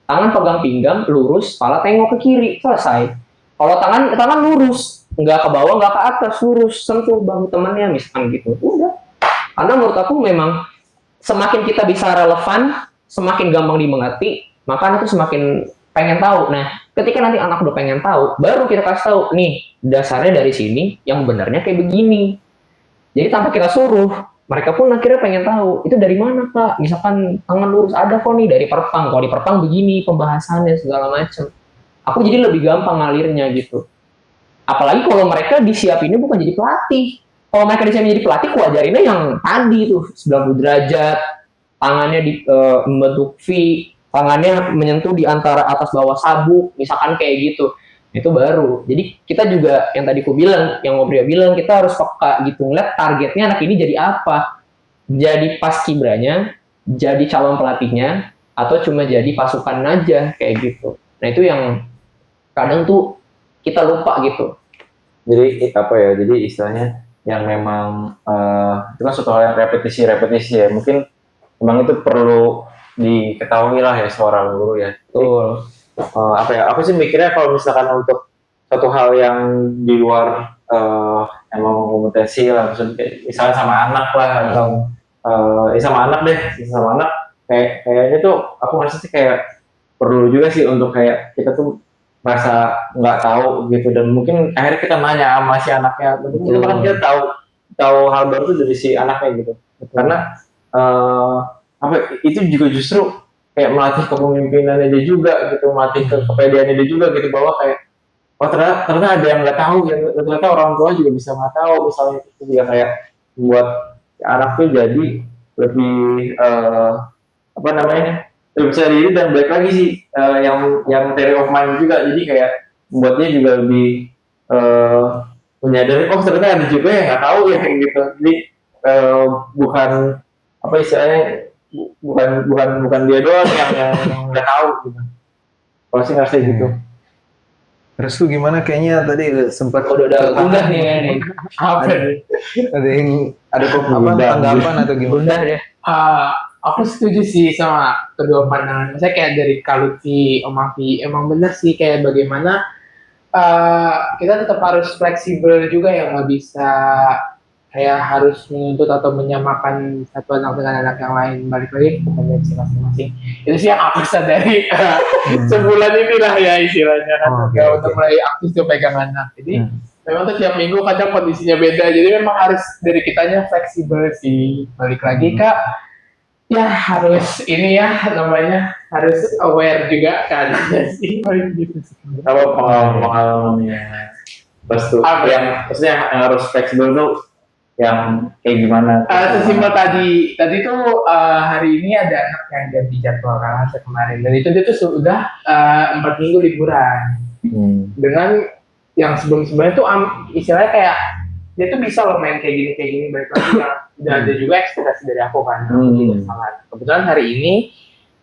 tangan pegang pinggang, lurus, kepala tengok ke kiri, selesai. Kalau tangan lurus, nggak ke bawah, nggak ke atas, lurus, sentuh bahu temannya, misalkan gitu, udah. Karena menurut aku memang semakin kita bisa relevan, semakin gampang dimengerti, maka anak tuh semakin pengen tahu. Nah, ketika nanti anak udah pengen tahu, baru kita kasih tahu, nih, dasarnya dari sini, yang benarnya kayak begini. Jadi tanpa kita suruh, mereka pun akhirnya pengen tahu, itu dari mana Kak? Misalkan tangan lurus, ada kok nih dari perpang. Kalau di perpang begini, pembahasannya segala macam. Aku jadi lebih gampang ngalirnya gitu. Apalagi kalau mereka disiapinnya bukan jadi pelatih. Kalau mereka disiapin jadi pelatih, aku ajarinnya yang tadi tuh, 90 derajat, tangannya membentuk V, tangannya menyentuh di antara atas bawah sabuk, misalkan kayak gitu. Itu baru. Jadi kita juga, yang tadi aku bilang, yang ngobrol bilang, kita harus peka gitu, ngeliat targetnya anak ini jadi apa. Jadi paskibranya, jadi calon pelatihnya, atau cuma jadi pasukan aja kayak gitu. Nah itu yang kadang tuh kita lupa gitu. Jadi apa ya? Jadi istilahnya yang memang itu kan suatu hal yang repetisi ya. Mungkin memang itu perlu diketahui lah ya seorang guru ya. Betul. Apa ya? Aku sih mikirnya kalau misalkan untuk satu hal yang di luar emang kompetensi lah, misalnya sama anak lah atau sama anak deh, sama anak kayaknya tuh aku merasa sih kayak perlu juga sih untuk kayak kita tuh merasa nggak tahu gitu, dan mungkin akhirnya kita nanya sama si anaknya, mungkin bahkan kita tahu hal baru tuh dari si anaknya gitu. Karena apa itu juga justru kayak melatih kepemimpinannya dia juga gitu, melatih kepedeannya dia juga gitu, bahwa kayak ternyata ada yang nggak tahu, yang ternyata orang tua juga bisa nggak tahu, misalnya itu juga kayak buat anak tuh jadi lebih apa namanya, lebih percaya diri, dan balik lagi sih yang theory of mind juga, jadi kayak membuatnya juga lebih menyadari ternyata ada juga yang nggak tahu ya kayak gitu. Jadi bukan apa istilahnya, bukan dia doang yang nggak tahu gitu. Kalau sih ngerasa gitu. Terus tuh gimana, kayaknya tadi sempat udah gundah nih. ada tanggapan atau gimana? deh. Aku setuju sih sama kedua pandangan. Saya kayak dari Kaluti, Om Afi, emang bener sih kayak bagaimana kita tetap harus fleksibel juga, yang nggak bisa kayak harus menuntut atau menyamakan satu anak dengan anak yang lain. Balik lagi ke kompetensi masing-masing. Itu sih yang aku sadari sebulan inilah ya istilahnya kan. Untuk mulai aktif tuh pegang anak. Jadi memang tuh tiap minggu kadang kondisinya beda. Jadi memang harus dari kitanya fleksibel sih. Balik lagi Kak, ya harus ini ya namanya, harus aware juga kan sih. Apa pengalamannya? Terus tuh yang maksudnya yang harus fleksibel tuh yang kayak gimana? Sesimpel tadi tuh hari ini ada anak yang ganti jadwal kan kemarin, dan itu dia tuh sudah 4 minggu liburan. Dengan yang sebelumnya tuh istilahnya kayak dia tuh bisa loh main kayak gini balik lagi kan. Udah ada juga ekspektasi dari aku kan. Kebetulan hari ini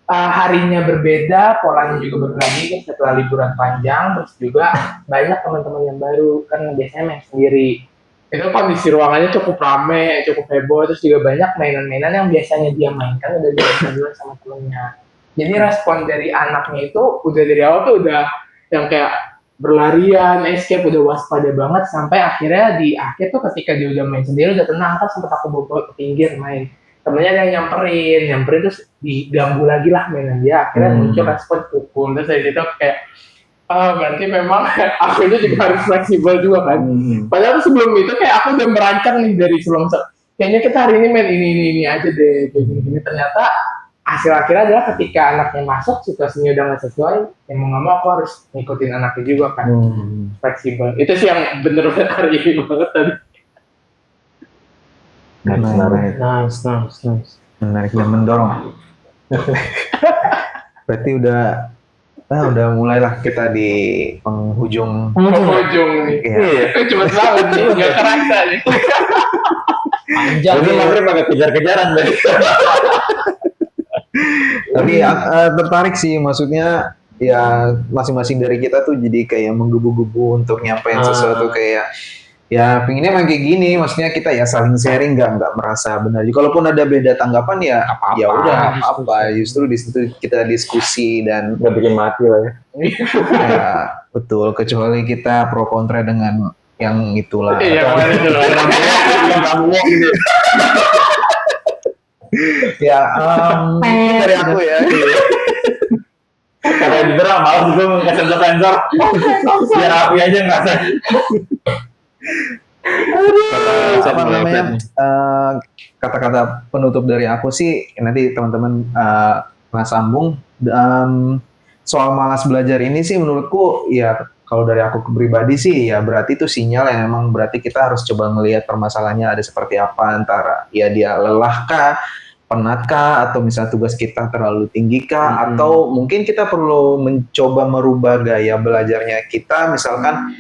harinya berbeda, polanya juga berbeda setelah liburan panjang, terus juga banyak teman-teman yang baru kan, biasanya main sendiri. Itu kondisi ruangannya cukup rame, cukup heboh, terus juga banyak mainan-mainan yang biasanya dia mainkan udah dimainkan dulu sama temennya. Jadi respon dari anaknya itu udah dari awal tuh udah yang kayak berlarian, escape, udah waspada banget, sampai akhirnya di akhir tuh ketika dia udah main sendiri udah tenang, kan sempat aku bawa ke pinggir main. Temennya ada yang nyamperin terus diganggu lagi lah mainan dia, akhirnya muncul respon pukul. Terus dari situ kayak berarti memang aku itu juga harus fleksibel juga kan. Padahal sebelum itu kayak aku udah merancang nih dari sebelum kayaknya kita hari ini main ini aja deh kayak gini. Ternyata hasil akhirnya adalah ketika anaknya masuk, situasinya udah nggak sesuai, yang mau nggak mau aku harus ngikutin anaknya juga kan. Fleksibel. Itu sih yang bener-bener hari ini banget tadi. Nice. Menarik dan mendorong. Berarti udah mulailah kita di penghujung nih. Iya. Cuma banget nih, nggak kerasa nih. Panjang. Jadi makanya pakai kejar-kejaran deh. Tapi tertarik sih, maksudnya ya masing-masing dari kita tuh jadi kayak menggebu-gebu untuk nyampein sesuatu, kayak ya pengennya emang kayak gini, maksudnya kita ya saling sharing, nggak merasa benar. Jadi kalaupun ada beda tanggapan ya ya udah apa, justru di situ kita diskusi dan nggak bikin mati lah ya. Ya betul, kecuali kita pro kontra dengan yang itulah. Iya, Ya dari aku ya. Karena di drama malah gue nggak sensor, biar api aja nggak sih. Apa namanya, kata-kata penutup dari aku sih, nanti teman-teman sambung. Soal malas belajar ini sih menurutku ya, kalau dari aku pribadi sih ya berarti itu sinyal yang emang berarti kita harus coba melihat permasalahannya ada seperti apa, antara ya dia lelah kah, penat kah, atau misalnya tugas kita terlalu tinggi kah, atau mungkin kita perlu mencoba merubah gaya belajarnya kita, misalkan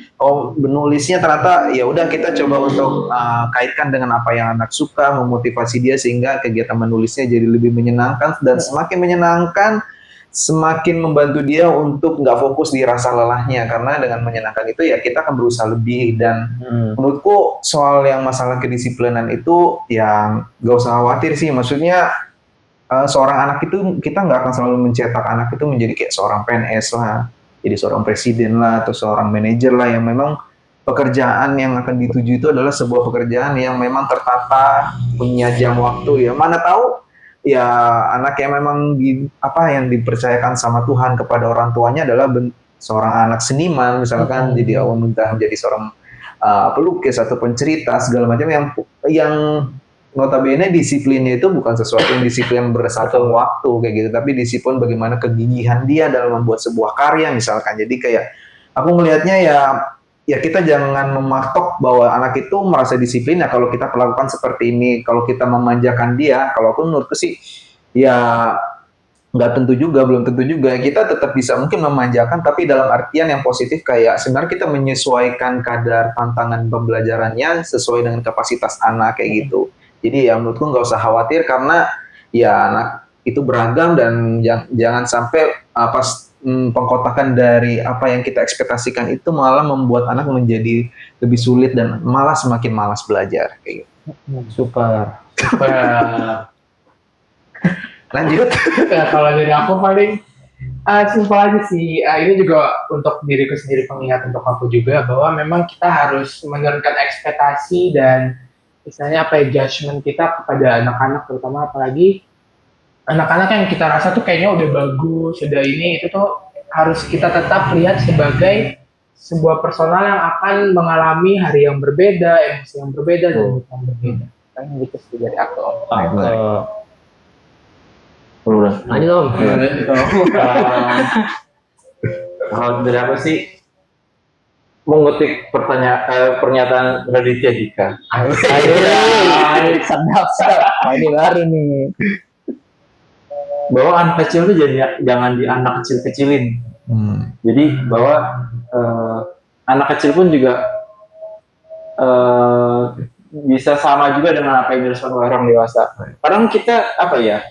menulisnya ternyata ya udah kita coba untuk kaitkan dengan apa yang anak suka, memotivasi dia sehingga kegiatan menulisnya jadi lebih menyenangkan, dan semakin menyenangkan semakin membantu dia untuk nggak fokus di rasa lelahnya, karena dengan menyenangkan itu ya kita akan berusaha lebih. Dan menurutku soal yang masalah kedisiplinan itu yang nggak usah khawatir sih, maksudnya seorang anak itu kita nggak akan selalu mencetak anak itu menjadi kayak seorang PNS lah, jadi seorang presiden lah, atau seorang manajer lah, yang memang pekerjaan yang akan dituju itu adalah sebuah pekerjaan yang memang tertata, punya jam waktu. Ya mana tahu ya anak yang memang yang dipercayakan sama Tuhan kepada orang tuanya adalah seorang anak seniman misalkan, jadi awal mudah menjadi seorang pelukis atau pencerita segala macam, yang notabene disiplinnya itu bukan sesuatu yang disiplin berdasarkan waktu kayak gitu, tapi disiplin bagaimana kegigihan dia dalam membuat sebuah karya misalkan. Jadi kayak aku melihatnya ya kita jangan mematok bahwa anak itu merasa disiplin ya kalau kita perlakukan seperti ini, kalau kita memanjakan dia. Kalau aku menurutku sih ya nggak tentu juga, belum tentu juga. Kita tetap bisa mungkin memanjakan, tapi dalam artian yang positif, kayak sebenarnya kita menyesuaikan kadar tantangan pembelajarannya sesuai dengan kapasitas anak kayak gitu. Jadi ya menurutku nggak usah khawatir, karena ya anak itu beragam, dan jangan sampai pas pengkotakan dari apa yang kita ekspektasikan itu malah membuat anak menjadi lebih sulit dan malah semakin malas belajar kayak gitu. Super. Lanjut. Ya, kalau dari aku paling simpel aja sih. Ini juga untuk diriku sendiri, pengingat untuk aku juga, bahwa memang kita harus menurunkan ekspektasi dan misalnya judgement kita kepada anak-anak, terutama apalagi anak-anak yang kita rasa tuh kayaknya udah bagus, udah ini, itu tuh harus kita tetap lihat sebagai sebuah personal yang akan mengalami hari yang berbeda, emosi yang berbeda, dan mood yang berbeda. Kayak gitu sih dari aku. Lanjut Om. Kalau dari aku sih mengutip pernyataan Raditya Dika. Sedap. Ini baru nih. Bahwa anak kecil itu jangan di anak kecil-kecilin. Jadi bahwa anak kecil pun juga bisa sama juga dengan apa yang dirasakan orang dewasa. Kadang kita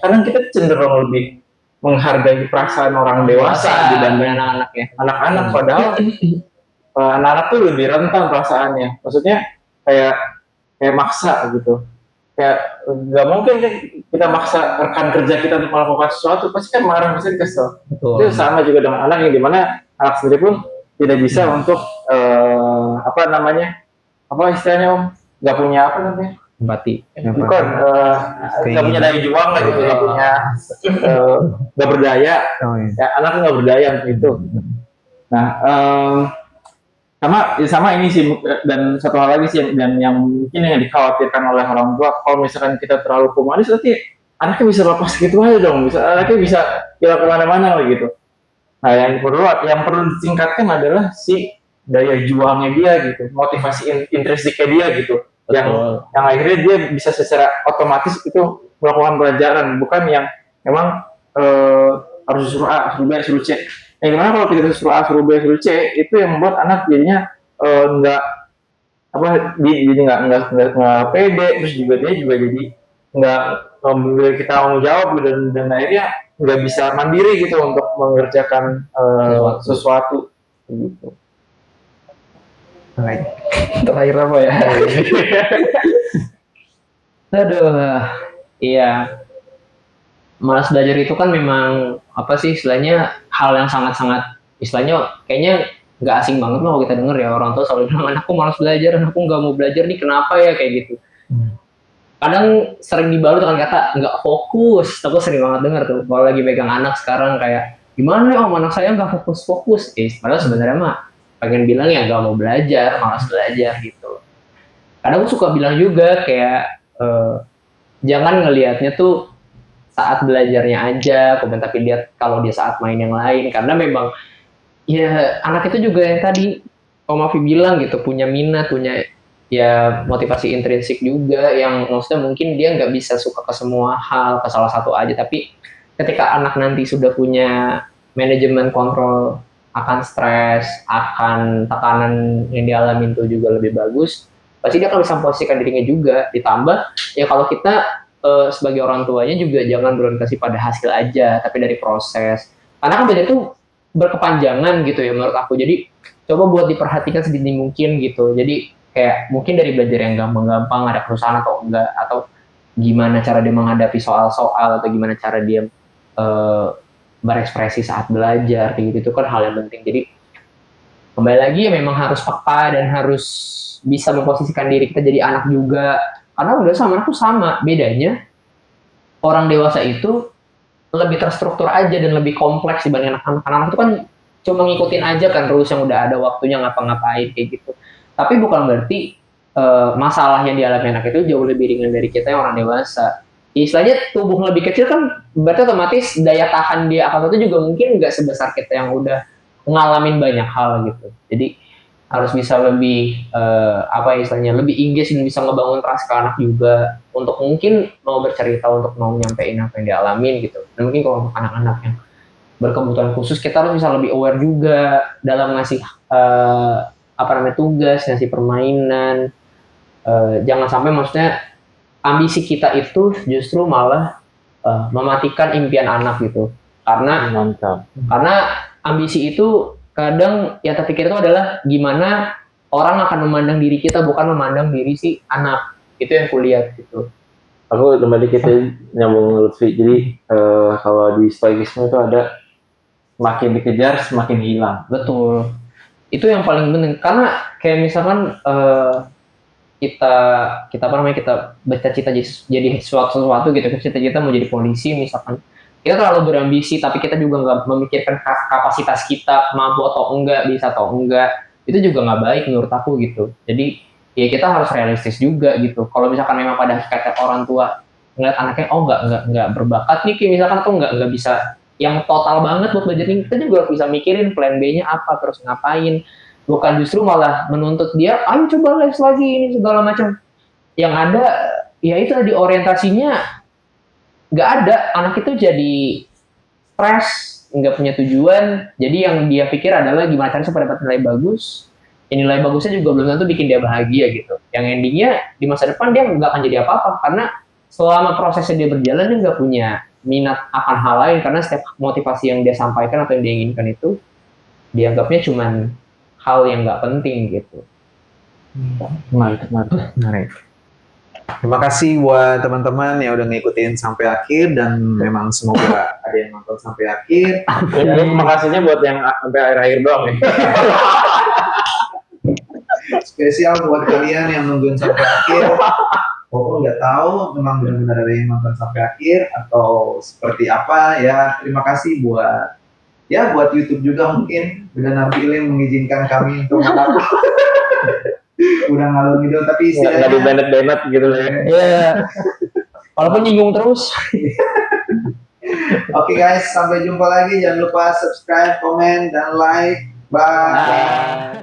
kadang kita cenderung lebih menghargai perasaan orang dewasa dibanding anak-anak ya. Anak-anak, padahal anak-anak tuh lebih rentan perasaannya. Maksudnya kayak maksa gitu. Kayak nggak mungkin kan kita maksa rekan kerja kita untuk melakukan sesuatu, pasti kan marah, pasti kesel. Itu sama juga dengan anak, yang dimana anak sendiri pun tidak bisa untuk istilahnya Om, nggak punya empati. Bukan nggak punya daya juang lah gitu, nggak punya nggak berdaya. Ya anak nggak berdaya untuk itu. Nah sama ini sih, dan satu hal lagi sih yang mungkin yang dikhawatirkan oleh orang tua, kalau misalkan kita terlalu humanis, nanti anaknya bisa lepas gitu aja dong, anaknya bisa jalan kemana-mana gitu. Nah yang perlu ditingkatkan adalah si daya juangnya dia gitu, motivasi intrinsiknya dia gitu, yang akhirnya dia bisa secara otomatis itu melakukan pelajaran, bukan yang memang harus suruh A, suruh B, suruh C. Yang dimana kalau kita suruh A, suruh B, suruh C, itu yang membuat anak jadinya nggak pede, terus juga dia jadi nggak memiliki tanggung jawab, dan akhirnya nggak bisa mandiri gitu untuk mengerjakan sesuatu gitu. Terakhir apa ya? Aduh, iya. Malas belajar itu kan memang istilahnya hal yang sangat-sangat istilahnya kayaknya nggak asing banget loh kita denger ya, orang tua selalu bilang anakku malas belajar, anakku nggak mau belajar nih, kenapa ya kayak gitu. Kadang sering dibalut dengan kata nggak fokus. Aku sering banget denger tuh kalau lagi pegang anak sekarang, kayak gimana ya Om, anak saya nggak fokus. Padahal sebenarnya mah pengen bilang ya nggak mau belajar, malas belajar gitu. Kadang aku suka bilang juga kayak jangan ngelihatnya tuh saat belajarnya aja, tapi lihat kalau dia saat main yang lain, karena memang ya anak itu juga yang tadi Om Afi bilang gitu, punya minat, punya ya motivasi intrinsik juga yang maksudnya mungkin dia nggak bisa suka ke semua hal, ke salah satu aja, tapi ketika anak nanti sudah punya manajemen kontrol akan stres, akan tekanan yang dialami itu juga lebih bagus, pasti dia akan bisa memposisikan dirinya juga. Ditambah ya kalau kita sebagai orang tuanya juga jangan berorientasi pada hasil aja, tapi dari proses. Karena kan belajar itu berkepanjangan gitu ya menurut aku. Jadi coba buat diperhatikan sedini mungkin gitu. Jadi kayak mungkin dari belajar yang gampang-gampang, ada kerusakan atau enggak, atau gimana cara dia menghadapi soal-soal, atau gimana cara dia berekspresi saat belajar, kayak gitu, itu kan hal yang penting. Jadi kembali lagi ya memang harus peka dan harus bisa memposisikan diri kita jadi anak juga. Karena udah sama anakku sama, bedanya orang dewasa itu lebih terstruktur aja dan lebih kompleks dibanding anak-anak. Anak itu kan cuma ngikutin aja kan rules yang udah ada waktunya ngapa-ngapain kayak gitu. Tapi bukan berarti masalah yang dialami anak itu jauh lebih ringan dari kita yang orang dewasa. Istilahnya tubuh lebih kecil kan berarti otomatis daya tahan dia akan itu juga mungkin nggak sebesar kita yang udah ngalamin banyak hal gitu. Jadi harus bisa lebih istilahnya lebih engage dan bisa ngebangun trust ke anak juga untuk mungkin mau bercerita, untuk mau nyampein apa yang dialamin gitu. Dan mungkin kalau untuk anak-anak yang berkebutuhan khusus kita harus bisa lebih aware juga dalam ngasih tugas, ngasih permainan. Jangan sampai maksudnya ambisi kita itu justru malah mematikan impian anak gitu. Karena ambisi itu kadang yang terpikir itu adalah gimana orang akan memandang diri kita, bukan memandang diri si anak. Itu yang kulihat gitu. Aku kembali kita nyambung Lutfi. Jadi kalau di stoikisme itu ada semakin dikejar semakin hilang. Betul. Itu yang paling penting. Karena kayak misalkan kita bercita-cita jadi sesuatu gitu. Cita-cita mau jadi polisi misalkan. Kita terlalu berambisi, tapi kita juga nggak memikirkan kapasitas kita, mampu atau enggak, bisa atau enggak. Itu juga nggak baik menurut aku gitu. Jadi ya kita harus realistis juga gitu. Kalau misalkan memang pada hakikatnya orang tua ngeliat anaknya nggak berbakat nih, kayak misalkan atau nggak bisa yang total banget buat belajar ini, kita juga harus bisa mikirin plan B-nya apa, terus ngapain. Bukan justru malah menuntut dia, ayo coba les lagi ini segala macam. Yang ada ya itu tadi orientasinya nggak ada, anak itu jadi stres, nggak punya tujuan. Jadi yang dia pikir adalah gimana caranya supaya dapat nilai bagus. Ya, nilai bagusnya juga belum tentu bikin dia bahagia gitu. Yang endingnya di masa depan dia nggak akan jadi apa-apa karena selama prosesnya dia berjalan dia nggak punya minat akan hal lain, karena setiap motivasi yang dia sampaikan atau yang dia inginkan itu dianggapnya cuman hal yang nggak penting gitu. Menarik. Terima kasih buat teman-teman yang udah ngikutin sampai akhir, dan memang semoga ada yang nonton sampai akhir. Terima kasihnya buat yang sampai akhir-akhir doang nih. Spesial buat kalian yang nungguin sampai akhir. Pokoknya nggak tahu memang benar-benar ada yang nonton sampai akhir atau seperti apa ya. Terima kasih buat YouTube juga mungkin udah nampilin mengizinkan kami untuk mengupload. Udah ngalur ngidul tapi nggak di benet gitu ya. Iya. Walaupun nyinggung terus. Oke guys, sampai jumpa lagi. Jangan lupa subscribe, komen, dan like. Bye.